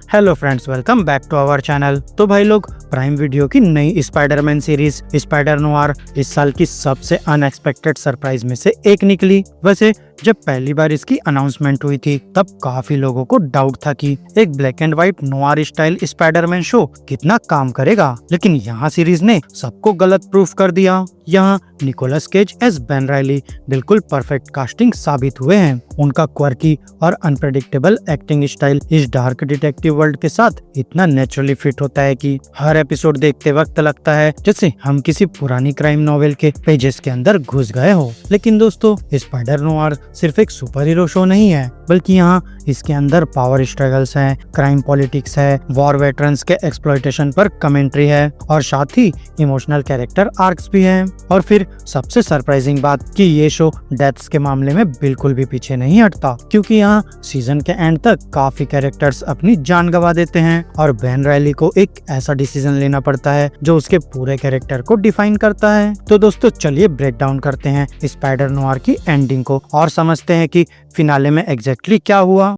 Hello friends, welcome back to our channel. तो भाई लोग, प्राइम वीडियो की नई स्पाइडरमैन सीरीज स्पाइडर नोवार इस साल की सबसे अनएक्सपेक्टेड सरप्राइज में से एक निकली। वैसे जब पहली बार इसकी अनाउंसमेंट हुई थी तब काफी लोगों को डाउट था कि एक black and white Noir style Spiderman show कितना काम करेगा, लेकिन यहाँ सीरीज ने सबको गलत प्रूफ कर दिया। यहाँ Nicolas Cage as Ben Reilly बिल्कुल परफेक्ट कास्टिंग साबित हुए हैं। उनका क्वर्की और अनप्रेडिक्टेबल एक्टिंग स्टाइल इस डार्क डिटेक्टिव वर्ल्ड के साथ इतना नेचुरली फिट होता है कि हर एपिसोड देखते वक्त लगता है जैसे हम किसी पुरानी क्राइम नॉवेल के पेजेस के अंदर घुस गए हो। लेकिन दोस्तों, स्पाइडर नोवार सिर्फ एक सुपर हीरो शो नहीं है, बल्कि यहाँ इसके अंदर पावर स्ट्रगल्स हैं, क्राइम पॉलिटिक्स है, वॉर वेटरन्स के एक्सप्लॉयटेशन पर कमेंट्री है और साथ ही इमोशनल कैरेक्टर आर्क्स भी हैं। और फिर सबसे सरप्राइजिंग बात कि ये शो डेथ्स के मामले में बिल्कुल भी पीछे नहीं हटता, क्योंकि यहाँ सीजन के एंड तक काफी कैरेक्टर्स अपनी जान गंवा देते हैं और बेन रायली को एक ऐसा डिसीजन लेना पड़ता है जो उसके पूरे कैरेक्टर को डिफाइन करता है। तो दोस्तों, चलिए ब्रेक डाउन करते हैं स्पाइडर नोवार की एंडिंग को और समझते हैं कि फिनाले में एग्जैक्टली क्या हुआ।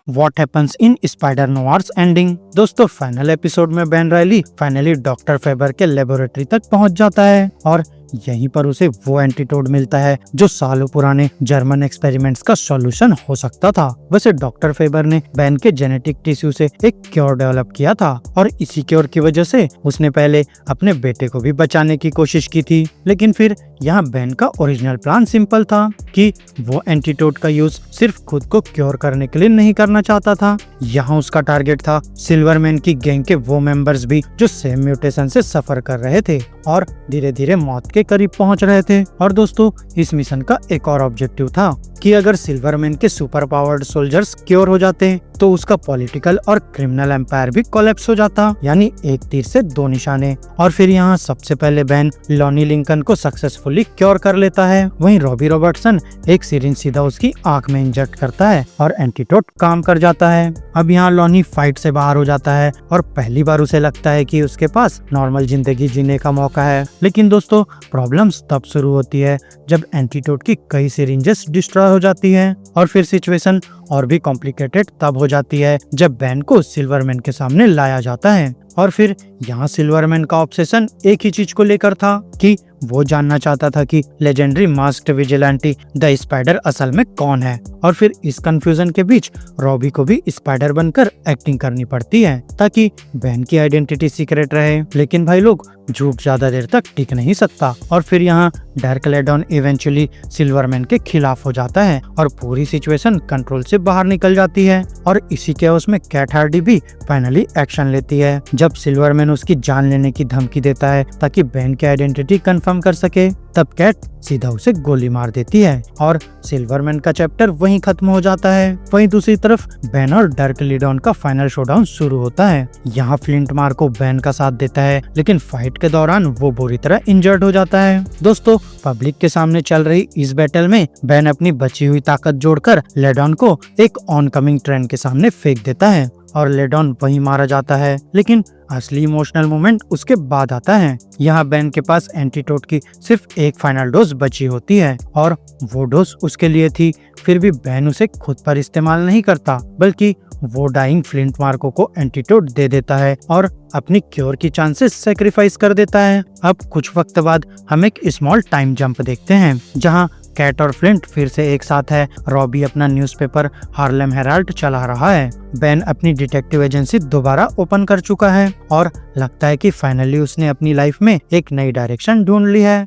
What happens in Spider Noir's ending? दोस्तों, फाइनल एपिसोड में Ben Reilly finally doctor Faber के लेबोरेटरी तक पहुंच जाता है और यहीं पर उसे वो एंटीटोड मिलता है जो सालों पुराने जर्मन एक्सपेरिमेंट्स का सॉल्यूशन हो सकता था। वैसे डॉक्टर फेबर ने बेन के जेनेटिक टिश्यू से एक क्योर डेवलप किया था और इसी क्योर की वजह से उसने पहले अपने बेटे को भी बचाने की कोशिश की थी। लेकिन फिर यहाँ बेन का ओरिजिनल प्लान सिंपल था कि वो एंटीटोड का यूज सिर्फ खुद को क्योर करने के लिए नहीं करना चाहता था। यहाँ उसका टारगेट था सिल्वरमैन की गैंग के वो मेंबर्स भी जो सेम म्यूटेशन से सफर कर रहे थे और धीरे धीरे मौत के करीब पहुंच रहे थे। और दोस्तों, इस मिशन का एक और ऑब्जेक्टिव था कि अगर सिल्वरमैन के सुपर पावर्ड सोल्जर्स क्योर हो जाते तो उसका पॉलिटिकल और क्रिमिनल एम्पायर भी कोलैप्स हो जाता, यानी एक तीर से दो निशाने। और फिर यहाँ सबसे पहले बेन लॉनी लिंकन को सक्सेसफुली क्योर कर लेता है। वहीं रॉबी रॉबर्टसन एक सिरिंज सीधा उसकी आंख में इंजेक्ट करता है और एंटीटोड काम कर जाता है। अब यहाँ लॉनी फाइट से बाहर हो जाता है और पहली बार उसे लगता है कि उसके पास नॉर्मल जिंदगी जीने का मौका है। लेकिन दोस्तों, प्रॉब्लम्स तब शुरू होती है जब एंटीटोड की कई सिरिंजेस डिस्ट्रॉय हो जाती है और फिर सिचुएशन और भी कॉम्प्लिकेटेड तब हो जाती है जब बेन को सिल्वरमैन के सामने लाया जाता है। और फिर यहाँ सिल्वरमैन का ऑब्सेशन एक ही चीज को लेकर था कि वो जानना चाहता था कि legendary masked vigilante the spider असल में कौन है। और फिर इस कंफ्यूजन के बीच रॉबी को भी स्पाइडर बनकर एक्टिंग करनी पड़ती है ताकि बेन की आइडेंटिटी सीक्रेट रहे। लेकिन भाई लोग, झूठ ज्यादा देर तक टिक नहीं सकता और फिर यहाँ डार्क लेडॉन इवेंचुअली सिल्वरमैन के खिलाफ हो जाता है और पूरी सिचुएशन कंट्रोल से बाहर निकल जाती है। और इसी केओस में कैट हार्डी भी फाइनली एक्शन लेती है जब सिल्वरमैन उसकी जान लेने की धमकी देता है ताकि बेन की आइडेंटिटी कंफर्म कर सके। तब कैट सीधा उसे गोली मार देती है और सिल्वरमैन का चैप्टर वहीं खत्म हो जाता है। वहीं दूसरी तरफ बेन और डार्क लीडॉन का फाइनल शोडाउन शुरू होता है। यहाँ फ्लिंट मार्को बेन का साथ देता है, लेकिन फाइट के दौरान वो बुरी तरह इंजर्ड हो जाता है। दोस्तों, पब्लिक के सामने चल रही इस बैटल में बेन अपनी बची हुई ताकत जोड़कर लेडॉन को एक ऑनकमिंग ट्रेन के सामने फेंक देता है और लेडॉन वहीं मारा जाता है। लेकिन असली इमोशनल मोमेंट उसके बाद आता है। यहाँ बेन के पास एंटीटोड की सिर्फ एक फाइनल डोज बची होती है और वो डोज उसके लिए थी। फिर भी बेन उसे खुद पर इस्तेमाल नहीं करता, बल्कि वो डाइंग फ्लिंट मार्को को एंटीटोड दे देता है और अपनी क्योर की चांसेस सैक्रिफाइस कर देता है। अब कुछ वक्त बाद हम एक स्मॉल टाइम जंप देखते हैं जहाँ कैट और फ्लिंट फिर से एक साथ है। रॉबी अपना न्यूज़पेपर हार्लेम हेराल्ड चला रहा है। बेन अपनी डिटेक्टिव एजेंसी दोबारा ओपन कर चुका है और लगता है कि फाइनली उसने अपनी लाइफ में एक नई डायरेक्शन ढूंढ ली है।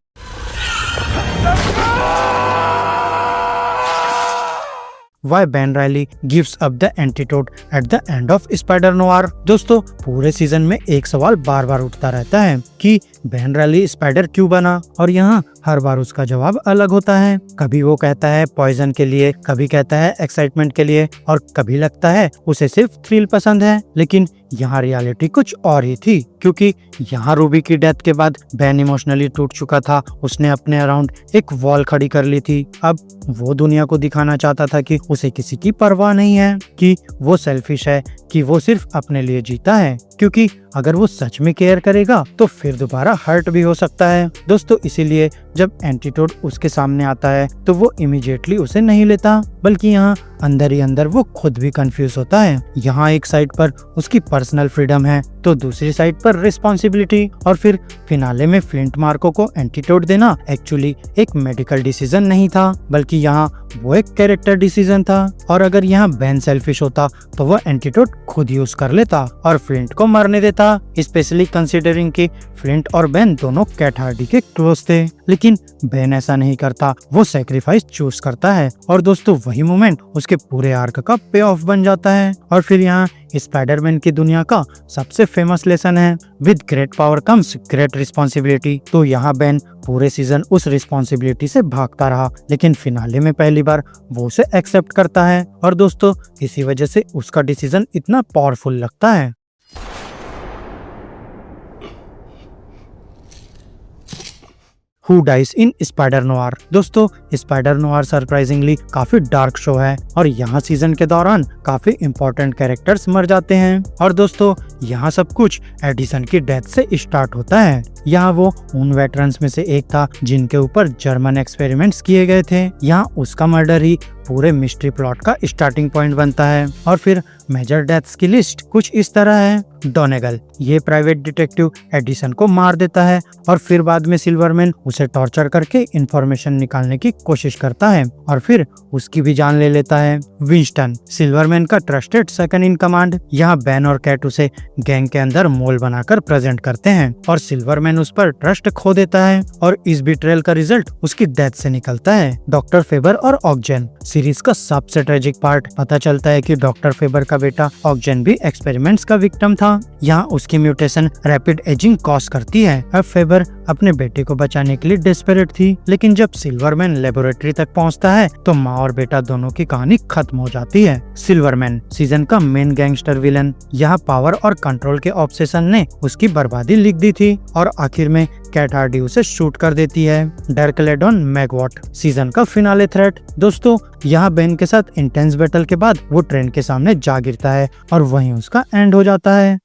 Why Ben Reilly gives up the antidote at the end of Spider Noir? दोस्तों, पूरे सीजन में एक सवाल बार बार उठता रहता है कि बेन रायली स्पाइडर क्यों बना, और यहाँ हर बार उसका जवाब अलग होता है। कभी वो कहता है पॉइजन के लिए, कभी कहता है एक्साइटमेंट के लिए और कभी लगता है उसे सिर्फ थ्रिल पसंद है। लेकिन यहाँ रियलिटी कुछ और ही थी, क्योंकि यहाँ रूबी की डेथ के बाद बेन इमोशनली टूट चुका था। उसने अपने अराउंड एक वॉल खड़ी कर ली थी। अब वो दुनिया को दिखाना चाहता था कि उसे किसी की परवाह नहीं है, कि वो सेल्फिश है, कि वो सिर्फ अपने लिए जीता है। क्योंकि अगर वो सच में केयर करेगा तो फिर दोबारा हर्ट भी हो सकता है। दोस्तों इसीलिए जब एंटीटोड उसके सामने आता है तो वो इमीडिएटली उसे नहीं लेता, बल्कि यहाँ अंदर ही अंदर वो खुद भी कंफ्यूज होता है। यहाँ एक साइड पर उसकी पर्सनल फ्रीडम है तो दूसरी साइड पर रिस्पॉन्सिबिलिटी, और फिर फिनाले में फ्लिंट मार्को को एंटीटोड देना एक्चुअली एक मेडिकल डिसीजन नहीं था, बल्कि यहाँ वो एक कैरेक्टर डिसीजन था। और अगर यहाँ बेन सेल्फिश होता तो वो एंटीटोड खुद यूज कर लेता और फ्लिंट को मरने देता, स्पेशली कंसिडरिंग कि फ्लिंट और बेन दोनों कैट हार्डी के क्लोज थे। लेकिन बेन ऐसा नहीं करता, वो सैक्रिफाइस चूज करता है और दोस्तों वही मोमेंट उसके पूरे आर्क का पे ऑफ बन जाता है। और फिर यहाँ स्पाइडरमैन की दुनिया का सबसे फेमस लेसन है, with great power comes great responsibility. तो यहाँ बेन पूरे सीजन उस रिस्पॉन्सिबिलिटी से भागता रहा, लेकिन फिनाले में पहली बार वो उसे एक्सेप्ट करता है और दोस्तों इसी वजह से उसका डिसीजन इतना पावरफुल लगता है। Who dies in Spider Noir. दोस्तों स्पाइडर नोआर सरप्राइजिंगली काफी डार्क शो है और यहाँ सीजन के दौरान काफी इंपॉर्टेंट कैरेक्टर्स मर जाते हैं। और दोस्तों यहाँ सब कुछ एडिसन की डेथ से स्टार्ट होता है। यहाँ वो उन वेटरन्स में से एक था जिनके ऊपर जर्मन एक्सपेरिमेंट्स किए गए थे। यहाँ उसका मर्डर ही पूरे मिस्ट्री प्लॉट का स्टार्टिंग पॉइंट बनता है। और फिर मेजर डेथ्स की लिस्ट कुछ इस तरह है। डोनेगल, ये प्राइवेट डिटेक्टिव एडिसन को मार देता है और फिर बाद में सिल्वरमैन उसे टॉर्चर करके इंफॉर्मेशन निकालने की कोशिश करता है और फिर उसकी भी जान ले लेता है। विंस्टन, सिल्वरमैन का ट्रस्टेड सेकंड इन कमांड, यहाँ बेन और कैट उसे गैंग के अंदर मोल बनाकर प्रेजेंट करते हैं और सिल्वरमैन उस पर ट्रस्ट खो देता है और इस बिट्रेयल का रिजल्ट उसकी डेथ से निकलता है। डॉक्टर फेबर और ऑक्जेन, सीरीज का सबसे ट्रेजिक पार्ट। पता चलता है कि डॉक्टर फेबर का बेटा ऑक्जेन भी एक्सपेरिमेंट्स का विक्टिम था। यहाँ उसकी म्यूटेशन रैपिड एजिंग कॉज करती है। अब फेबर अपने बेटे को बचाने के लिए डेस्परेट थी, लेकिन जब सिल्वरमैन लेबोरेटरी तक पहुँचता है तो माँ और बेटा दोनों की कहानी खत्म हो जाती है। सिल्वरमैन सीजन का मेन गैंगस्टर विलन, यहाँ पावर और कंट्रोल के ऑब्सेशन ने उसकी बर्बादी लिख दी थी और आखिर में कैट हार्डी उसे शूट कर देती है। डर्कलेडॉन मैगवॉट, सीजन का फिनाले थ्रेट। दोस्तों यहाँ बेन के साथ इंटेंस बैटल के बाद वो ट्रेन के सामने जा गिरता है और वहीं उसका एंड हो जाता है।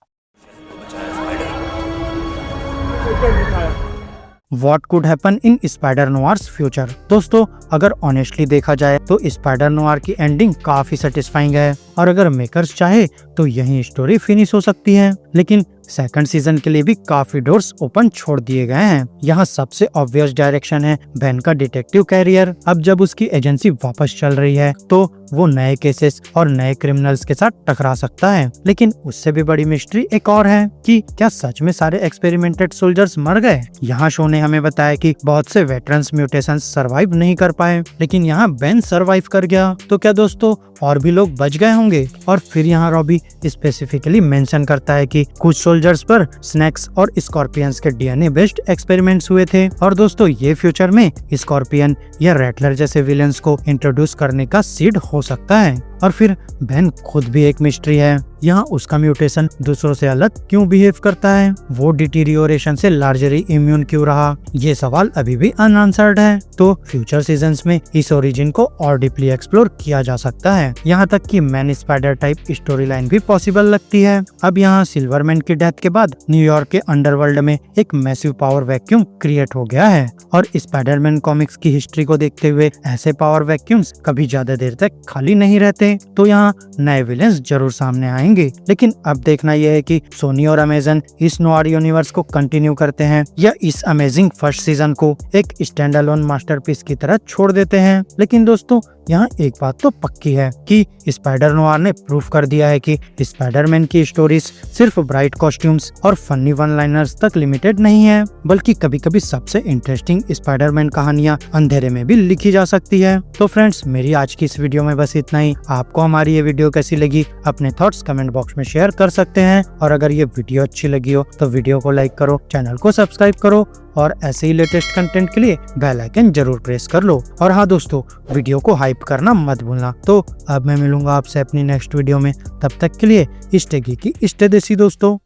What could happen in Spider Noir's future. दोस्तों अगर ऑनेस्टली देखा जाए तो स्पाइडर नोआर की एंडिंग काफी सेटिस्फाइंग है और अगर मेकर्स चाहे तो यही स्टोरी फिनिश हो सकती है, लेकिन सेकंड सीजन के लिए भी काफी डोर्स ओपन छोड़ दिए गए हैं। यहाँ सबसे ऑब्वियस डायरेक्शन है बेन का डिटेक्टिव कैरियर। अब जब उसकी एजेंसी वापस चल रही है तो वो नए केसेस और नए क्रिमिनल्स के साथ टकरा सकता है, लेकिन उससे भी बड़ी मिस्ट्री एक और है कि क्या सच में सारे एक्सपेरिमेंटेड सोल्जर्स मर गए। यहाँ शो ने हमें बताया कि बहुत से वेटरन्स म्यूटेशंस सरवाइव नहीं कर पाए, लेकिन यहाँ बेन सरवाइव कर गया। तो क्या दोस्तों और भी लोग बच गए होंगे। और फिर यहाँ रॉबी स्पेसिफिकली मेंशन करता है कि कुछ सोल्जर्स पर स्नैक्स और स्कॉर्पियंस के डीएनए बेस्ड एक्सपेरिमेंट्स हुए थे। और दोस्तों ये फ्यूचर में स्कॉर्पियन या रैटलर जैसे विलेंस को इंट्रोड्यूस करने का सीड हो सकता है। और फिर बेन खुद भी एक मिस्ट्री है। यहाँ उसका म्यूटेशन दूसरों से अलग क्यों बिहेव करता है, वो डिटीरियोरेशन से लार्जरी इम्यून क्यों रहा, ये सवाल अभी भी अनआंसर्ड है। तो फ्यूचर सीजन्स में इस ओरिजिन को और डीपली एक्सप्लोर किया जा सकता है। यहाँ तक कि man spider type story line भी पॉसिबल लगती है। अब यहाँ सिल्वरमैन की डेथ के बाद न्यूयॉर्क के अंडरवर्ल्ड में एक मैसिव पावर वैक्यूम क्रिएट हो गया है और स्पाइडरमैन कॉमिक्स की हिस्ट्री को देखते हुए ऐसे पावर वैक्यूम्स कभी ज्यादा देर तक खाली नहीं रहते। तो यहाँ नए विलेंस जरूर सामने आएंगे, लेकिन अब देखना यह है कि सोनी और अमेजन इस नोआर यूनिवर्स को कंटिन्यू करते हैं या इस अमेजिंग फर्स्ट सीजन को एक स्टैंड अलोन मास्टरपीस की तरह छोड़ देते हैं। लेकिन दोस्तों यहाँ एक बात तो पक्की है कि स्पाइडर नोआर ने प्रूफ कर दिया है कि स्पाइडरमैन की स्टोरीज सिर्फ ब्राइट कॉस्ट्यूम्स और फनी वन लाइनर्स तक लिमिटेड नहीं है, बल्कि कभी कभी सबसे इंटरेस्टिंग स्पाइडरमैन कहानियाँ अंधेरे में भी लिखी जा सकती है। तो फ्रेंड्स मेरी आज की इस वीडियो में बस इतना ही। आपको हमारी ये वीडियो कैसी लगी अपने थॉट्स कमेंट बॉक्स में शेयर कर सकते हैं और अगर ये वीडियो अच्छी लगी हो तो वीडियो को लाइक करो, चैनल को सब्सक्राइब करो और ऐसे ही लेटेस्ट कंटेंट के लिए बेल आइकन जरूर प्रेस कर लो। और हाँ दोस्तों वीडियो को हाइप करना मत भूलना। तो अब मैं मिलूंगा आपसे अपनी नेक्स्ट वीडियो में, तब तक के लिए स्टे गीकी स्टे देसी दोस्तों।